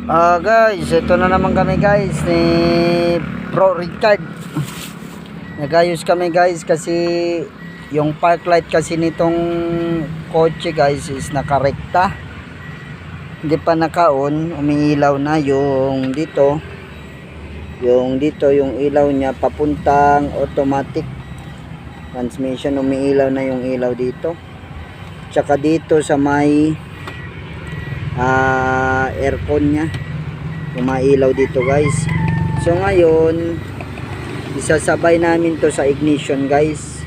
Guys, ito na naman kami guys ni Bro Richard. Nagayos kami guys kasi yung park light kasi nitong kotse guys is nakarekta. Hindi pa naka-on, umiilaw na yung dito. Yung ilaw niya papuntang automatic transmission, umiilaw na yung ilaw dito. Tsaka dito sa may aircon nya umailaw dito guys. So ngayon isasabay namin to sa ignition guys.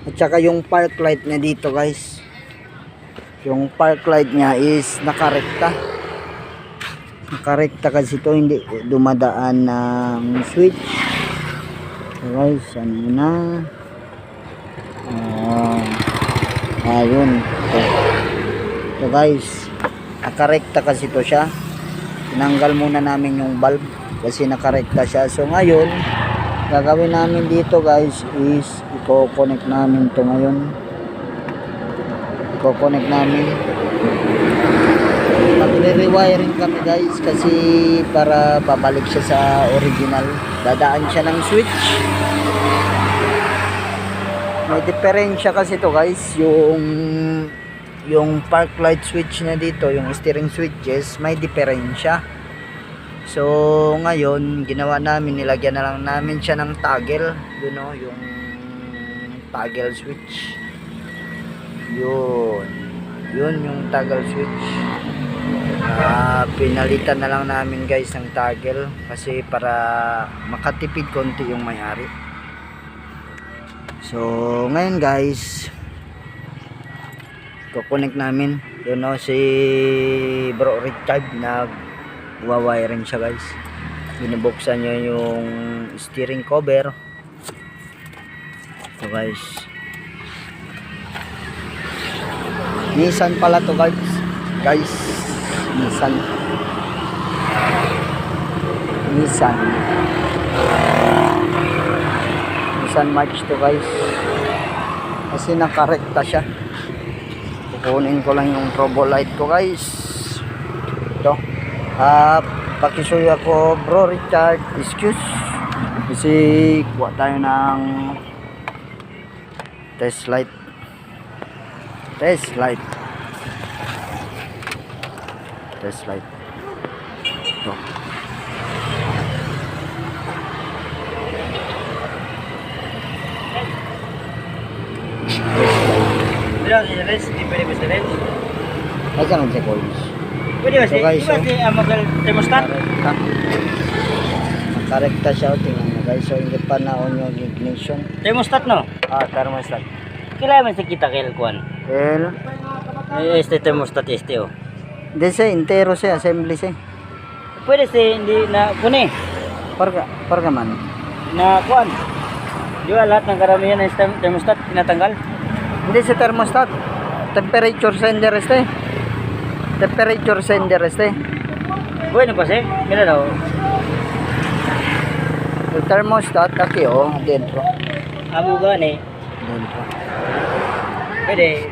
At saka yung park light nya dito guys, yung park light nya is nakarekta kasi to hindi dumadaan ng switch. So guys, ano na ayun ito guys, nakarekta kasi to siya. Tinanggal muna namin yung bulb kasi nakarekta siya. So ngayon gagawin namin dito guys is i-connect namin to ngayon. I-connect namin, magre-rewiring kami guys kasi para babalik siya sa original. Dadaan siya ng switch. May diferensya kasi to guys, yung park light switch na dito, yung steering switches, may diferensya. So ngayon ginawa namin, nilagyan na lang namin siya ng toggle, you know, yung toggle switch. Yun yung toggle switch. Pinalitan na lang namin guys ng toggle kasi para makatipid konti yung may-ari. So ngayon guys, kukonek namin. Yun o, si Bro Richard nag-wiring siya guys. Binubuksan niya yung steering cover. So guys, Nissan pala to guys. Nissan March to guys kasi nakarekta siya. Kukunin ko lang yung turbo light ko guys. Ito. Pakisuyo ako Bro Richard. Excuse. Kasi kuha tayo ng test light. Ito. Hindi pwede ba sa res? Ay ka nang coils. Pwede ba So, guys, siya? Di ba thermostat? Nakarekta siya. Tingnan nyo guys. So hindi pa na-on yung ignition. Thermostat no? Thermostat. Kailangan sa kita kay Kuan. Well, Este thermostat este oh. hindi siya, intero siya, assembly siya. Pwede siya hindi na kuni. Parga man. Na Kuan. Di ba lahat ng karamihan ng thermostat tinatanggal? Hindi siya thermostat. Temperature sender este. Bueno pa siya. Mira daw. El thermostat aquí dentro. Amo gani. Dentro. Pwede